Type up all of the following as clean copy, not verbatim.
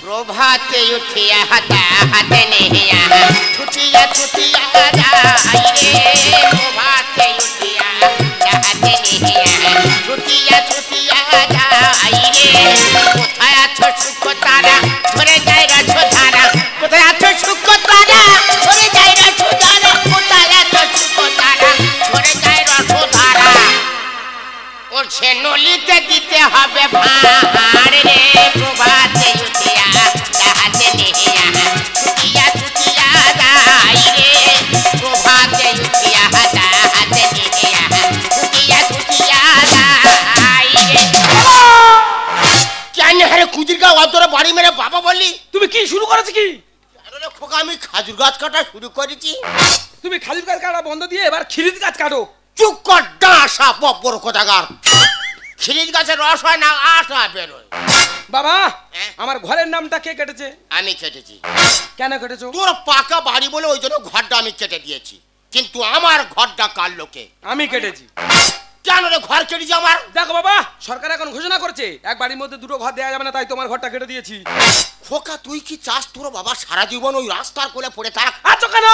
प्रभाते उठिया हता हाथे नहिया छुटिया छुटिया जाई रे प्रभाते उठिया हाथे नहिया छुटिया छुटिया जाई रे कोথায় আছো সুখ তারা ধরে যায় রাছো ধারা কোথায় আছো সুখ তারা ধরে যায় রাছো ধারা কোথায় আছো সুখ তারা ধরে যায় রাছো ধারা ওর সে নলিতে দিতে হবে ভাড় রে প্রভাতে উঠিয়া হাতে নহিয়া ছুটিয়া ছুটিয়া যাই রে প্রভাতে উঠিয়া হাতে নহিয়া ছুটিয়া ছুটিয়া যাই রে কেন রে কুজির গা ওর বাড়ি মেরে বাবা বললি তুমি কি শুরু করেছ কি? আরে খোকা আমি খাজুর গাছ কাটা শুরু করেছি। তুমি খাজুর গাছ কাটা বন্ধ দিয়ে এবার খিরিজ গাছ কাটো। চুপ কর ডাঁসা বব্বর কোথাকার। খিরিজ গাছের রস হয় না আটা বেরোয়। বাবা আমার ঘরের নামটা কে কেটেছে? আমি কেটেছি। কেন কেটেছো? তোর পাকা বাড়ি বলে ওই জন্য ঘরটা আমি কেটে দিয়েছি, কিন্তু আমার ঘরটা কার লোকে? আমি কেটেছি। কেন রে ঘর কেটেছি আমার? দেখো বাবা, সরকার এখন ঘোষণা করেছে এক বাড়ির মধ্যে দুটো ঘর দেওয়া যাবে না, তাই তোমার ঘরটা কেটে দিয়েছি। খোকা তুই কি চাস তোর বাবা সারা জীবন ওই রাস্তার কোলে পড়ে থাক? আছো কেন?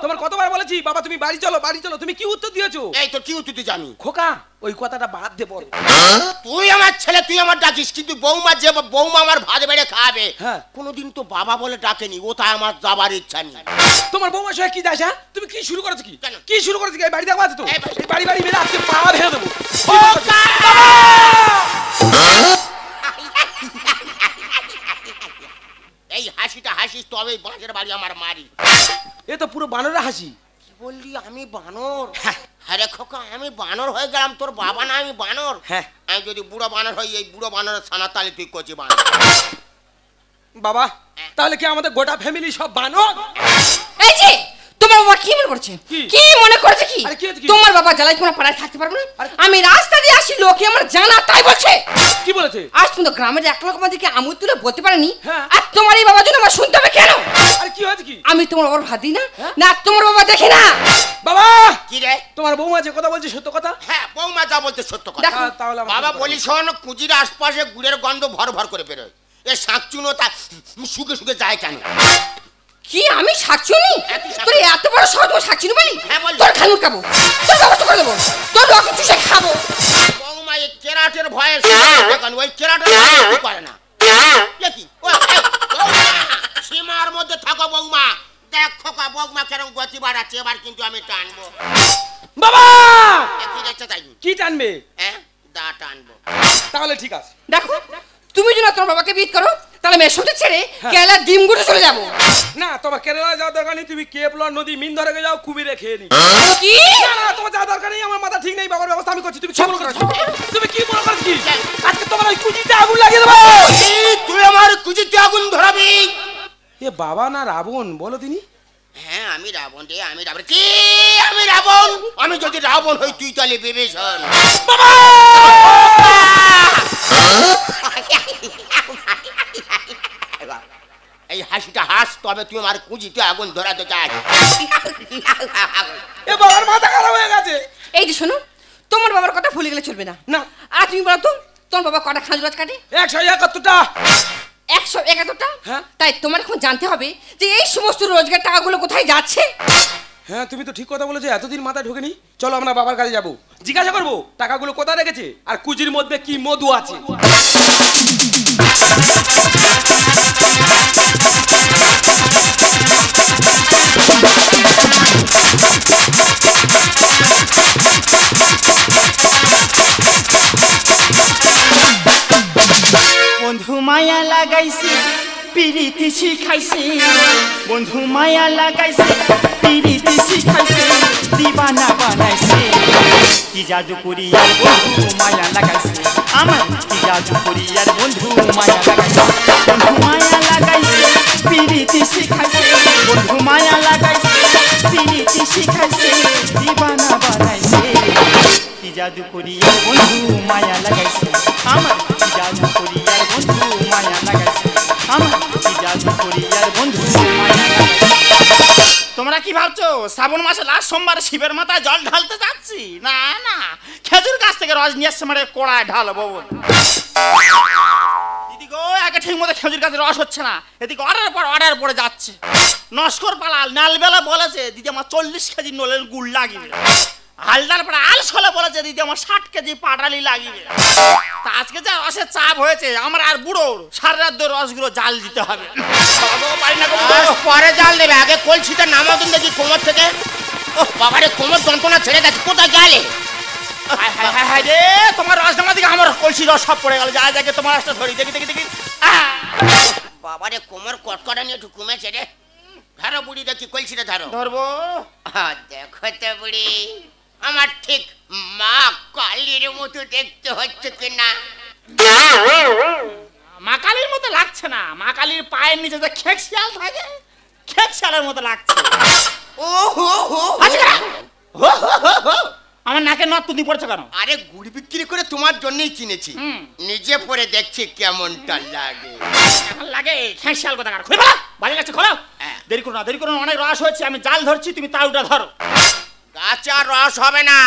তোমার কতবার বলেছি বাবা তুমি বাড়ি চলো বাড়ি চলো, তুমি কি উত্তর দিয়েছো? এই তো কি উত্তর জানি? খোকা ওই কথাটা বাদ দে বল। তুই আমার ছেলে, তুই আমার ডাকিস, কিন্তু বৌমা যে বৌমা আমার ভাত বেড়ে খাবে কোনোদিন তো বাবা বলে ডাকেনি, ও তাই আমার যাবার ইচ্ছা নেই। তোমার বৌমার সঙ্গে কি দাস? তুমি কি শুরু করেছো? কি কি শুরু করেছো? এই বাড়ি দেখো আছে তো, এই বাড়ি বাড়ি মেরে আজকে পা ভেঙে দেবো। এই হাসিটা হাসিস তবে বাঁশের বাড়ি আমার মারি। এ তো পুরো বানরের হাসি। কি বললি আমি বানর? আরে খোকা আমি বানর হয়ে গেলাম, তোর বাবা না আমি বানর? হ্যাঁ আমি যদি বুড়ো বানর হই, এই বুড়ো বানরের ছানার তালে তুই কচি বানর। বাবা তাহলে কি আমাদের গোটা ফ্যামিলি সব বানর? এই যে তোমার বাবা কি মনে করছে? কি মনে করছে কি? তোমার বাবা জ্বালাই কোনো পাড়ায় থাকতে পারবে না? আমি রাস্তা দিয়ে আসি, লোকে আমার জানা তাই বলছে। কি বলেছে? আজ কিন্তু গ্রামের এক লোক আমাদেরকে আমুল তুলে বলতে পারেনি, আর তোমার এই বাবার জন্য আমার শুনতে হবে কেন? আরে কি হয়েছে কি? আমি তোমার বাবার ভাত দিই না, না তোমার বাবা দেখে না। বাবা কি রে? তোমার বৌমা যে কথা বলছে সত্য কথা? হ্যাঁ বৌমা যা বলতে সত্য কথা। তাহলে বাবা বলি শোন, কুজির আশপাশে গুড়ের গন্ধ ভর ভর করে বেরোয়, এ শাকচুনো তা শুকে শুকে যায় কেন? কি আমি শাকচুনি? তোর এত বড় সাহস তুই শাকচুনি বলি? তোর খানুর খাবো, তোর ব্যবস্থা করে দেবো, তোর রক্ত চুষে খাবো। বৌমা এই কেরাটের ভয়ে দেখুন ওই কেরাটের ভয় করে না। কি সীমার মধ্যে থাকো বৌমা। দেখ খোকা বৌমা কেরম গতি বাড়াচ্ছে, এবার কিন্তু আমি টানবো। বাবা কি দেখছো তাই? কি টানবে? দা টানবো। তাহলে ঠিক আছে। দেখো তুমি যদি তোমার বাবাকে বিয়ে করো তাহলে আমি শুনতে ছেড়ে কেলা ডিম গুটে চলে যাবো। না তোমার কেরালা যাওয়ার দরকার নেই, তুমি কেপলর নদী মিন ধরে যাও, কুমিরে খেয়ে নি। কি না তোমার যাওয়ার দরকার নেই, আমার মাথা ঠিক নেই, বাবার ব্যবস্থা আমি করছি। তুমি কি মনে করছো? তুমি কি মনে করছো কি আজকে তোমার ওই কুজিতে আগুন লাগিয়ে দেবো? তুই আমার কুজিতে আগুন ধরাবি? এ বাবা না রাবণ বলো তিনি? হ্যাঁ আমি রাবণ রে, আমি রাবণ। কি আমি রাবণ? আমি যদি রাবণ হই তুই তাহলে বিভীষণ। বাবা এই হাসিটা হাস, তবে তুই আমার কুজিতে আগুন ধরাতে চাস। এ বাবার মাথা খারাপ হয়ে গেছে। এই যে শোনো, তোমার বাবার কথা ভুলে গেলে চলবে না। না আর তুমি বলো তো তোমার বাবা কটা খাজুর গাছ কাটে? 171টা। 171টা? হ্যাঁ। তাই তোমার এখন জানতে হবে যে এই সমস্ত রোজগার টাকাগুলো কোথায় যাচ্ছে। হ্যাঁ তুমি তো ঠিক কথা বলেছো, এতদিন মাথায় ঢোকেনি। চলো আমরা বাবার কাছে যাবো, জিজ্ঞাসা করবো টাকাগুলো কোথায় রেখেছে আর কুজির মধ্যে কি মধু আছে। বন্ধু মায়া লাগাইছে পিরিতি শিখাইছে, বন্ধু মায়া লাগাইছে পিরিতি শিখাইছে, দিবানা বানাইছে। কি জাদু করি আর বন্ধু মায়া লাগাইছে আমার, কি জাদু করি আর বন্ধু মায়া লাগাইছে। বন্ধু মায়া লাগাইছে পিরিতি শিখাইছে, বন্ধু মায়া লাগাইছে পিরিতি শিখাইছে, দিবানা বানাইছে। কি জাদু করি আর বন্ধু মায়া লাগাইছে আমার, কি জাদু করি আর বন্ধু মায়া লাগাইছে আমার, কি জাদু করি আর বন্ধু মায়া লাগাইছে। তোমরা কি ভাবছো শ্রাবণ মাসে লাস্ট সোমবার শিবের মাথায় জল ঢালতে যাচ্ছি? না না, খেজুর গাছ থেকে রস নিয়ে এসছে মানে কোড়ায় ঢালবো। দিদি গো, একে ঠিক মতো খেজুর গাছের রস হচ্ছে না, এদিকে অর্ডার পরে যাচ্ছে। নস্কর পালাল নালবেলা বলেছে দিদি আমার 40 কেজি নলের গুড় লাগিবে। হালদার পরে আলসলে বলেছে দিদি আমার 60 কেজি পাটালি লাগিবে। তা আজকে যা রসের চাপ হয়েছে আমার আর বুড়োর সারা রাত ধরে রসগুলো জাল দিতে হবে। পরে জাল দেবে, আগে কলসিটা নামাও দিন দেখি কোমর থেকে। ও বাবারে, কোমর যন্ত্রণা ছেড়ে গেছে, কোথায় গেলে? হায় রে, তোমার রস নামা দিকে আমার কলসি রস সব পড়ে গেল। যা দেখে তোমার রসটা ধরি, দেখি দেখি দেখি। বাবারে, কোমর কটকটা নিয়ে একটু কমেছে রে। ধরো বুড়ি, দেখি কলসিটা ধরো। ধরবো। দেখো তো বুড়ি, আমার ঠিক মা কালীর মতো দেখতে হচ্ছে কিনা? মা কালীর মতো লাগছে না, মা কালীর পায়ের নিচে যে খেক শিয়াল থাকে, খেক শিয়ালের মতো লাগছে। ও হো হো, আমার নাকে নথ তুমি পড়ছো কেন? আরে গুড় বিক্রি করে তোমার জন্যই কিনেছি, নিজে পরে দেখছি কেমনটা লাগে। কেমন লাগে? খেক শিয়াল কথা কার? খুলে ফেলো, বাজে লাগছে, খোলো। দেরি করো না, দেরি করো না, অনেক রস হয়েছে, আমি জাল ধরছি, তুমি তালুটা ধরো। গাছে আর রস হবে না,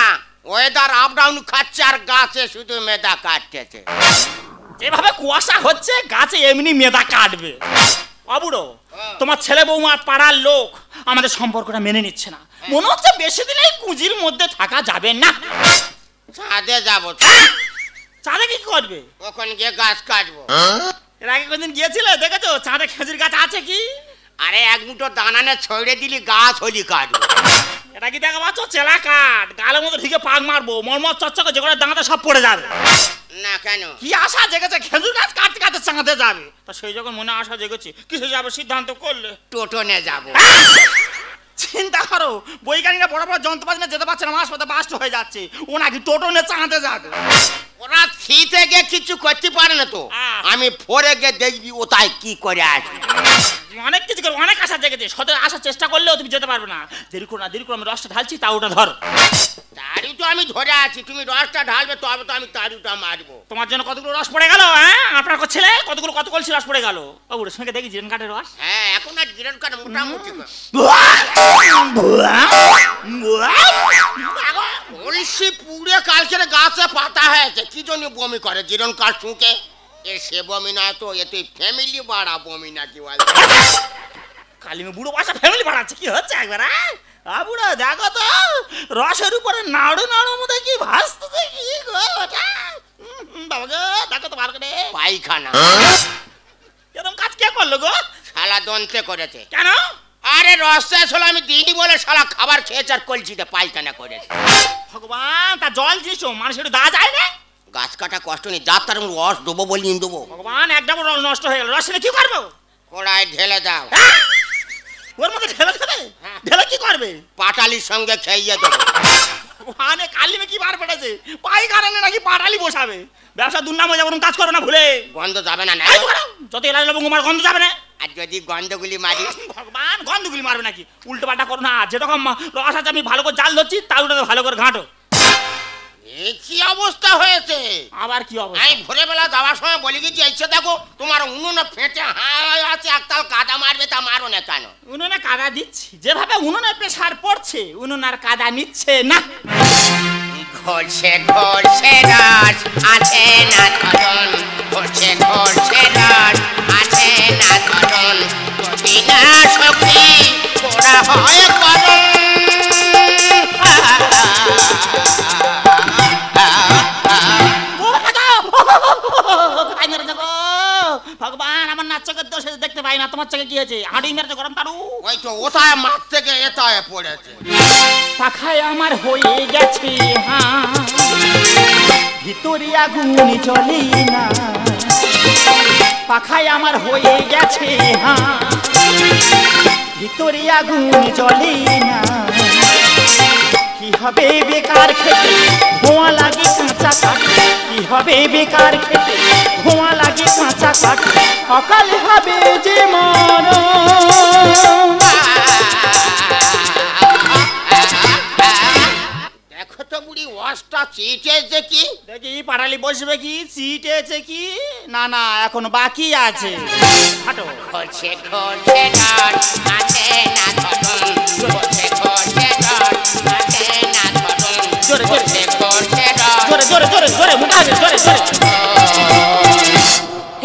ওয়েদার আপ ডাউন খাচ্ছে আর গাছে শুধু মেদা কাটতেছে। যেভাবে কুয়াশা হচ্ছে গাছে এমনি মেদা কাটবে। অবুড়ো, তোমার ছেলে বৌমা পাড়ার লোক আমাদের সম্পর্কটা মেনে নিচ্ছে না, মনে হচ্ছে বেশি দিন এই কুজির মধ্যে থাকা যাবে না। ছাদে যাবো। চাঁদে কি করবে? ওখানে গিয়ে গাছ কাটবো। এর আগে কোনদিন গিয়েছিলে? দেখেছো চাঁদে খেজুর গাছ আছে কি? আরে এক মুঠো দানানে ছড়ে দিলি গাছ হলি কাটবো। এটা কি দেখা পাচ্ছ? চেলা কাঠ, গালের মধ্যে ঢিকে পাক মারবো, মরমর চচ্চকে যেগুলো দাঁড়াতে সব পড়ে যাবে। না কেন? কি আশা জেগেছে খেজুর গাছ কাটতে কাটতে চাঁদে যাবে? তা সেই যখন মনে আশা জেগেছে, কিসে যাবে সিদ্ধান্ত করলে? টোটোনে যাবো। চিন্তা করো, বৈজ্ঞানিকরা বড় বড় যন্ত্রপাতি নিয়ে যেতে পারছে না, হাসপাতালে বাস্ট হয়ে যাচ্ছে, ও নাকি টোটো নিয়ে চাঁদে যাবে। ওরা শীতে গিয়ে কিছু করতে পারে না তো, আমি ফোরে গিয়ে দেখবি ও তাই কি করে আসবে। অনেক কিছু করে অনেক আশা জেগেছে, সত্যি আসার চেষ্টা করলেও তুমি যেতে পারবে না। দেরি করো না, দেরি করো, আমি রসটা ঢালছি, তা ওটা ধরো। তারি তো আমি ধরে আছি, তুমি রসটা ঢালবে তবে তো আমি তারিটা মারবো। তোমার জন্য কতগুলো রস পড়ে গেল? হ্যাঁ, আপনার ছেলে কত কলসি রস পড়ে গেল। ও বুড়োর সঙ্গে দেখি জিরেন কাঠের রস। হ্যাঁ, এখন আর জিরেন কাঠ মোটামুটি কলসি পুড়ে কালকে গাছে পাতা হয়েছে, কি জন্য বমি করে জিরেন কাঠ শুকে? এ সে বমি নয় তো, এ তুই ফ্যামিলি বাড়া বমি নাকি বল? কালিমে বুড়ো বাসা ফ্যামিলি বাড়াচ্ছে, কি হচ্ছে একবার? বুড়ো দেখো তো রসের উপরে নাড়ু নাড়ু মধ্যে কি ভাসতেছে, কি গো ওটা? বাবা গো, দেখো তো বার করে পায়খানা। এরকম কাজ কে করলো গো? শালা দন্তে করেছে। কেন? আরে রস শেষ হলো, আমি দিইনি বলে শালা খাবার খেয়েছে আর কলসিতে পায়খানা করেছে। ভগবান, তা জল দিয়েছো, মানুষ একটু দা যায় না? গাছ কাটা কষ্ট নেই, যার তার রস দেবো বলি দেবো। ভগবান, একটা রস নষ্ট হয়ে গেল, রস কি করবো? কড়াই ঢেলে দাও। ওর মধ্যে ঢেলে দেবে? ঢেলে কি করবে? পাটালির সঙ্গে খাইয়ে দেবো। মানে কালিমে কি বার পেটেছে, পায়খানা নাকি পাটালি বসাবে? ব্যবসা দুর্নাম হয়ে যাবে, কাজ করো না ভুলে। গন্ধ যাবে না? যত এলাকা লোক মার গন্ধ যাবে না। আর যদি গন্ধগুলি মারি? ভগবান, গন্ধগুলি মারবে নাকি? উল্টো পাল্টা করো না, যেরকম রস আছে আমি ভালো করে জাল ধরছি, তার উল্টো ভালো করে ঘাঁটো। কি অবস্থা হয়েছে? আবার কি অবস্থা? আমি ভোরবেলা যাওয়ার সময় বলে গেছি, ইচ্ছে দেখো তোমার উনুনে ফেটে আছে, একতাল কাদা মারবে, তা মারো না কেন? উনুনে কাদা দিচ্ছি, যেভাবে উনুনে প্রেসার পড়ছে উনুন আর কাদা নিচ্ছে না। ঘরছে ঘরছে রস আছে না ধরন, ঘরছে ঘরছে রস আছে না ধরন, যদি না শক্তি পোড়া হয় করণ। ভগবান, আমার নাচ চোখের দোষে দেখতে পাই না, তোমার চোখে কি হয়েছে? হাঁড়ি মেরেছে গরম তারু? ওই তো ওটায় মাঠ থেকে এটায় পড়েছে। পাখায় আমার হয়ে গেছে ভিতরে আগুন জ্বলে না, পাখায় আমার হয়ে গেছে ভিতরে আগুন জ্বলে না। কি হবে বেকার খেতে ধোঁয়া লাগে কাঁচা কাঠ, কি হবে বেকার খেতে ধোঁয়া লাগে কাঁচা কাঠ, অকাল হবে যে মরণ। দেখো তো বুড়ি ওয়াশটা চিটেছে কি? দেখি পাটালি বসবে কি, চিটেছে কি? না না, এখন বাকি আছে। হাঁটো। খরছে খরছে রস আছে না ধরন, জোরে জোরে করছে জোরে জোরে জোরে জোরে মোটা হবে জোরে জোরে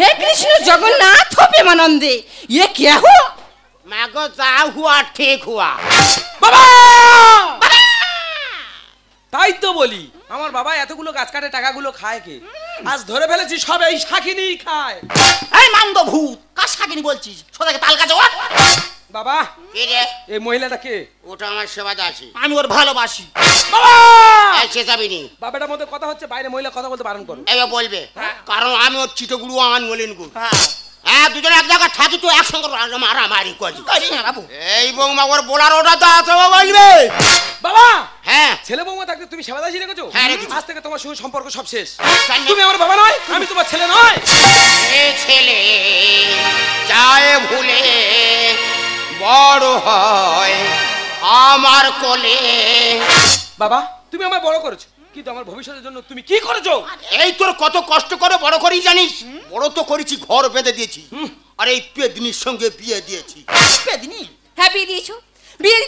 हे कृष्ण जगन्नाथ प्रेमानंदे ये क्या हुआ? मागो जा हुआ ठीक हुआ বাবা তাই তো বলি আমার বাবা এতগুলো গাছ কাটে টাকাগুলো খায় কে আজ ধরে ফেলেছি সব এই শাকিনিই খায় এই মান্দ ভূত কার শাকিনি বলছিস সোজাকে তাল কাছে ওঠ বাবা কে রে এই মহিলাটা কে ওটা আমার সেবাদাসী আমি ওর ভালোবাসি বাবা এসে যাবিনি বাবাটার মধ্যে কথা হচ্ছে বাইরে মহিলা কথা বলতে বারণ করো এবার বলবে কারণ আমি ওর চিটগুলো আন বলেন গো হ্যাঁ হ্যাঁ দুজনে এক জায়গায় থাকি তো একসঙ্গে মারামারি করি করি না বাবু এই বৌমা ওর বলার ওটা তো আছে বলবে বাবা হ্যাঁ ছেলে বৌমা থাকতে তুমি সেবাদাসী রেখেছো হ্যাঁ, রেখেছি। আজ থেকে তোমার সঙ্গে সম্পর্ক সব শেষ কেন? তুমি আমার বাবা নয় আমি তোমার ছেলে নয় এ ছেলে যায় ভুলে বড় হয় আমার কোলে বাবা তুমি আমার বড় করেছো কিন্তু আমার ভবিষ্যতের জন্য তুমি কি করেছো এই তোর কত কষ্ট করে বড় করি জানিস বড় তো করেছি ঘর বেঁধে দিয়েছি আর এই পেদনির সঙ্গে বিয়ে দিয়েছি পেদিনি হ্যাঁ বিয়ে দিয়েছো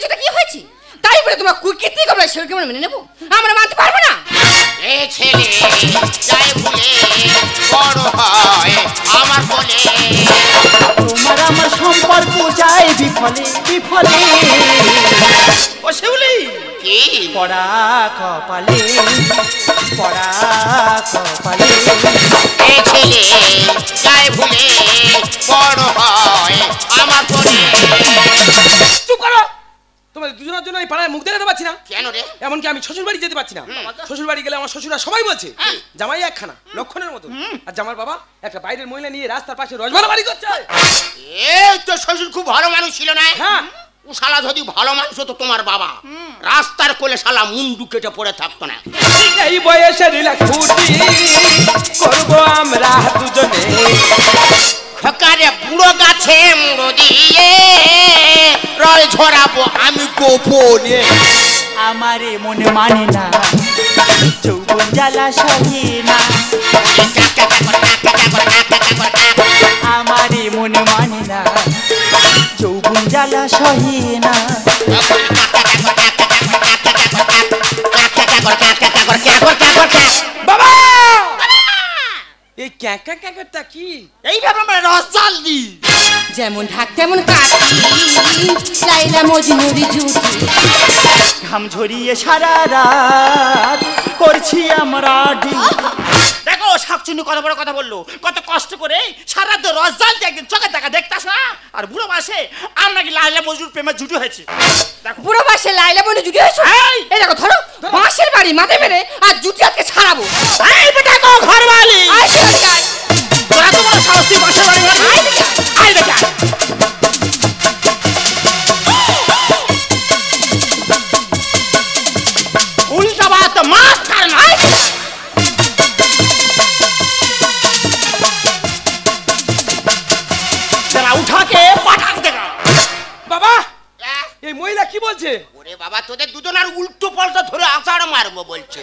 তো কি হয়েছে তাই বলে তোমার কুকীর্তি করবে সেটাকে আমরা মেনে নেবো আমরা মানতে পারবো না এ ছেলে যায় ভুলে বড় হয় আমার কোলে তোমার আমার সম্পর্ক যায় বিফলে বিফলে ও শিউলি কি পড়া কপালে পড়া কপালে এ ছেলে যায় ভুলে বড় হয় আমার কোলে চুপ করো তোমাদের দুজনের জন্য এই পাড়ায় মুখ দেখাতে পারছি না কেন রে এমনকি আমি শ্বশুর বাড়ি যেতে পারছি না শ্বশুর বাড়ি গেলে আমার শ্বশুরা সবাই বলছে জামাই একখানা লক্ষণের মতো আর জামার বাবা একটা বাইরের মহিলা নিয়ে রাস্তার পাশে রজমালা বাড়ি করছে এই তো শ্বশুর খুব ভালো মানুষ ছিল না হ্যাঁ ও শালা যদি ভালো মানুষ হতো তোমার বাবা রাস্তার কোলে শালা মুন্ডু কেটে পড়ে থাকতো না এই বয়সে রিলাক ফুটি করবো আমরা দুজনে খকারে বুড়ো গাছে মুড়ো দিয়ে রয় ঝরাবো আমি গোপনে আমারে মনে মানে না যৌবন জ্বালা সহে না আমারে মনে মানে না যৌবন জ্বালা সহে না বাবা এই ক্যাকা ক্যাকাটা কি এইভাবে আমরা রস জাল দিই যেমন ঢাক তেমন কাটি লাইলা মজনুরি জুটি ঘাম ঝরিয়ে সারা রাত করছি আমরা দেখো শাকচুনি কত বড় কথা বললো কত কষ্ট করে সারা তো রস জাল দিয়ে একদিন চোখে দেখা দেখতাস না আর বুড়ো মাসে আমরা কি লাইলা মজনুর প্রেমে জুটি হয়েছে বুড়ো বাসে লাইলা বনে জুটি হয়েছে এই দেখো ধরো বাঁশের বাড়ি মাথায় মেরে আর জুটি আজকে ছাড়াবো এই বেটা গো ঘরবালি আয় সেদিকে আয়। তোরা তো বড় সাহস তুই বাসা বাড়ি মারবি আয় এদিকে আয়। আয় বেটা উল্টা বাত মাছ কার না तेरा उठा के पटाक देगा বাবা এই মহিলা কি বলছে ওরে বাবা তোদের দুজনের উল্টো পাল্টা ধরে আষাঢ় মারবো বলছে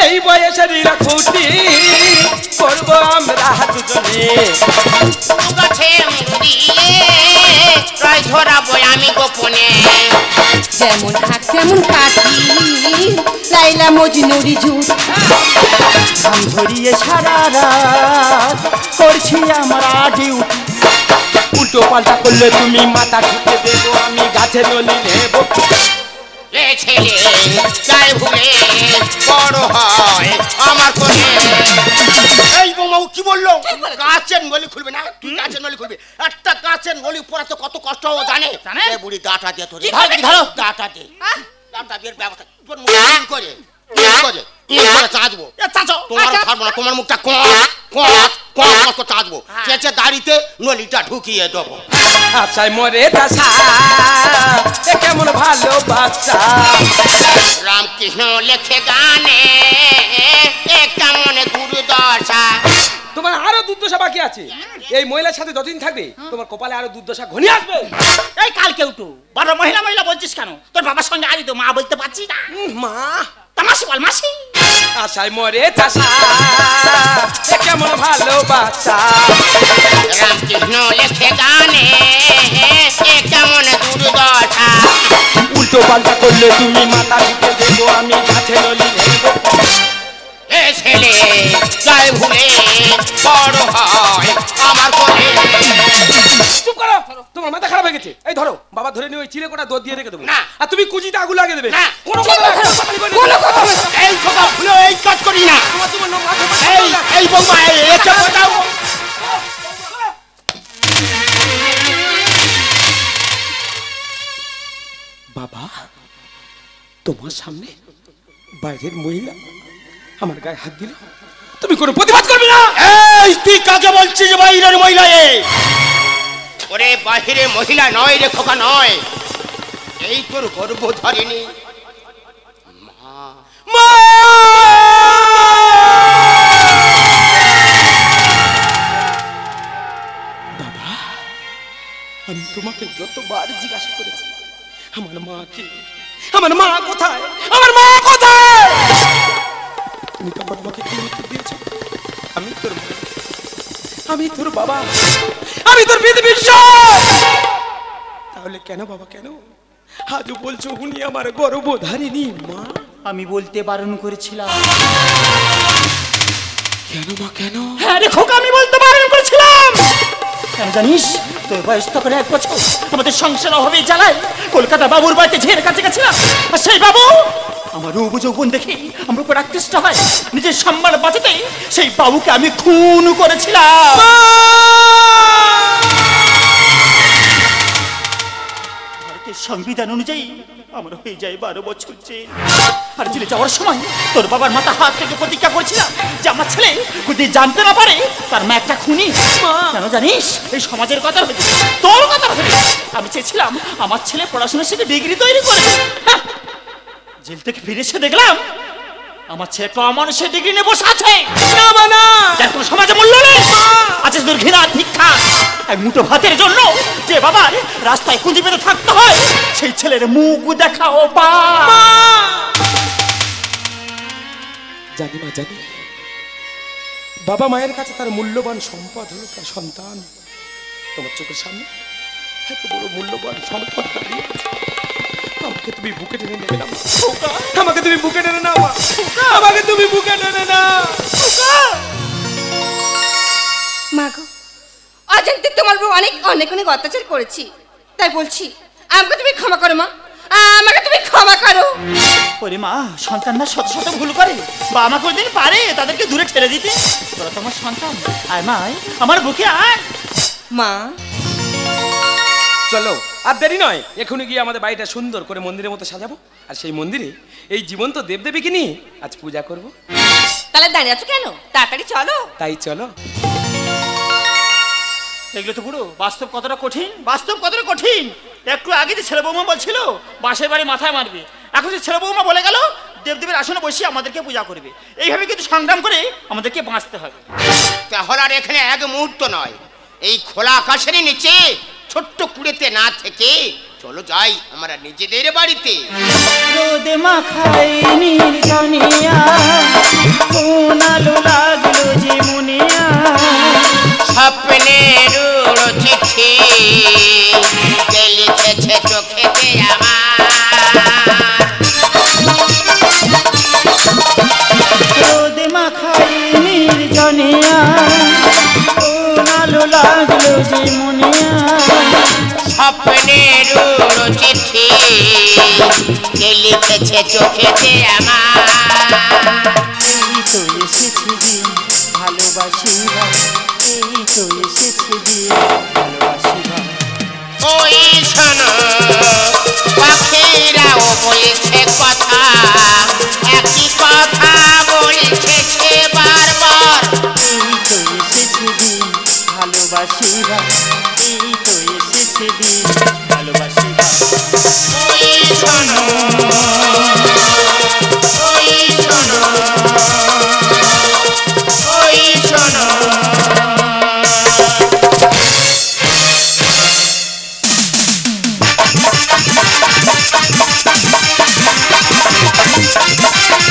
এই বয়সে রিলাক ফুটি করবো আমরা দুজনে গাছে মুড়ো দিয়ে রয় ঝরাবো আমি গোপনে যেমন ঢাক তেমন কাটি লাইলা মজনুরি জুটি ঘাম ঝরিয়ে সারা রাত করছি আমরা ডিউটি উল্টো পাল্টা করলে তুমি মাথা ঠুকে দেবো আমি গাছে নলি নেবো এ ছেলে চাই ভুলে বড় হয় আমার কোলে এই বৌমা কি বললো গাছের নলি খুলবে না তুই গাছের নলি খুলবি একটা গাছের নলি পড়াতে কত কষ্ট ও জানে জানে? এই বুড়ি দাঁটা দিয়ে ধরে ধরো। দাঁটা দিয়ে দাঁটা দিয়ে ব্যবস্থা তোর মুখ ইন করে ইন করে চাঁদবো এ চাচো তোমার ছাড়বো না তোমার মুখটা কত চাঁদবো চেঁচে দাড়িতে নলিটা ঢুকিয়ে দেবো আশায় মরে দাসা এ কেমন ভালো বাচ্চা রামকৃষ্ণ লেখে গানে এ কেমন দুর্দশা তোমার আরো দুর্দশা বাকি আছে এই মহিলার সাথে যতদিন থাকবে তোমার কপালে আরো দুর্দশা ঘনিয়ে আসবে এই কালকে উঠো বড় মহিলা মহিলা বলছিস কেন তোর বাবার সঙ্গে আজ তো মা বলতে পারছিস না মা তা মাসি বল মাসি আশায় মরে দাসা এ কেমন ভালো বাচ্চা রামকৃষ্ণ লেখে গানে এ কেমন দুর্দশা উল্টো পাল্টা করলে তুমি মাথা ঠুকে দেবো আমি গাছে নলি নেবো ভয় ভুলে বড় হয় আমার কোলে। চুপ করো, তোমার মাথা খারাপ হয়ে গেছে। এই ধরো বাবা ধরে নিয়ে ওই চিড়ে কোটা দুধ দিয়ে রেখে দেবো না। আর তুমি কুচিতে আগুন লাগিয়ে দেবে। না। কোনো কথা না, কোনো কথা বলবে না। কোনো কথা বলবে না। এই খোকা ভুলে এই কাজ করি না। তোমার লোক মাথা এই বৌমা এটা বাঁচাও। বাবা তোমার সামনে বাইরের মহিলা আমার গায়ে হাত দিল, তুমি কোনো প্রতিবাদ করবে না? এই তুই কাকে বলছিস বাইরের মহিলা? ওরে বাহিরে মহিলা নয় রে খোকা নয়, এই তোর গর্ভধারিণী মা। বাবা আমি তোমাকে যতবার জিজ্ঞাসা করেছি আমার মা কে, আমার মা কোথায়, আমার মা কোথায়, তুমি তখন আমাকে কি উত্তর দিয়েছো? আমি তোর মা, আমি তোর বাবা, আমি তোর বিধি-বিশ্বর। তাহলে কেন বাবা কেন আজও বলছো উনি আমার গর্ভধারিণী মা? আমি বলতে বারণ করেছিলাম। কেন মা কেন? হ্যাঁ রে খোকা, আমি বলতে বারণ করেছিলাম। কেন জানিস? তোর বয়স তখন 1 বছর। আমাদের সংসার অভাবে জ্বালায় কলকাতা বাবুর বাড়িতে ঝেড়ে কাছে গেছিলাম। আর সেই বাবু আমার রূপ যৌবন দেখে আমার উপর আকৃষ্ট হয়। নিজের সম্মান বাঁচাতে সেই বাবুকে আমি খুন করেছিলাম। ভারতের সংবিধান অনুযায়ী আমার হয়ে যায় 12 বছর জেল। আর জেলে যাওয়ার সময় তোর বাবার মাথা হাত থেকে প্রতিজ্ঞা করেছিলাম যে আমার ছেলে যদি জানতে না পারে তার মা একটা খুনি। কেন জানিস? এই সমাজের কথা ভেবে, তোর কথা ভেবে আমি চেয়েছিলাম আমার ছেলে পড়াশোনা শিখে ডিগ্রি তৈরি করে। হ্যাঁ, জেল থেকে ফিরে এসে দেখলাম আমার ছেলে তো অমানুষের ডিগ্রি নিয়ে বসে আছে। না মা না, যার কোনো সমাজে মূল্য নেই। আছে শুধু ঘৃণা ভিক্ষা। এক মুঠো ভাতের জন্য যে বাবার রাস্তায় খুঁজে পেতে থাকতে হয়, সেই ছেলের মুখ দেখাও বা। জানি মা জানি, বাবা মায়ের কাছে তার মূল্যবান সম্পদ হলো তার সন্তান। তোমার চোখের সামনে এত বড় মূল্যবান সম্পদ দাঁড়িয়ে আছে, আমাকে তুমি বুকে টেনে নেবে না? আমাকে তুমি বুকে টেনে নাও মা, আমাকে তুমি বুকে টেনে নাও। মা গো, অজান্তে তোমার বউ অনেক অনেক অনেক অত্যাচার করেছি, তাই বলছি আমাকে তুমি ক্ষমা করো মা, আমাকে তুমি ক্ষমা করো। ওরে মা, সন্তানরা শত শত ভুল করে, বাবা মা কোনদিন পারে তাদেরকে দূরে ঠেলে দিতে? তোরা তো আমার সন্তান, আয় মা আমার বুকে আয়। মা চলো আর দেরি নয়, এখনই গিয়ে আমাদের বাড়িটা সুন্দর করে মন্দিরের মতো সাজাবো, আর সেই মন্দিরে এই জীবন্ত দেবদেবীকে নিয়ে আজ পূজা করব। তাহলে দাঁড়িয়ে আছো কেন? তাড়াতাড়ি চলো। তাই চলো। দেখলে তো পুরো বাস্তব কতটা কঠিন, বাস্তব কতটা কঠিন। একটু আগে যে ছেলে বৌমা বলছিল বাসের বাড়ি মাথায় মারবে, এখন যে ছেলে বৌমা বলে গেল দেবদেবীর আসনে বসে আমাদেরকে পূজা করবে। এইভাবে কিন্তু সংগ্রাম করে আমাদেরকে বাঁচতে হবে। তাহলে আর এখানে এক মুহূর্ত নয়, এই খোলা আকাশের নিচে ছোট্ট কুড়েতে না থেকে চলো যাই আমরা নিজেদের বাড়িতে। রোদে মাখাই নির্জনিয়া, কোন আলো লাগলো যে মুনিয়া, স্বপ্নের উড়ো চিঠি কে লিখেছে চোখেতে আমার। রোদে মাখাই নির্জনিয়া, কোন আলো লাগলো যে মুনিয়া, স্বপ্নের উড়ো চিঠি কে লিখেছে চোখেতে আমার। এই তো এসেছে দিন ভালোবাসিবা, এই তো এসেছে দিন ভালোবাসিবা। ওই শোনো পাখিরাও বলছে কথা, একই কথা বলছে সে বারবার। এই তো এসেছে দিন ভালোবাসিবা, এই তো এসেছে দিন ভালোবাসিবা। ওই শোনো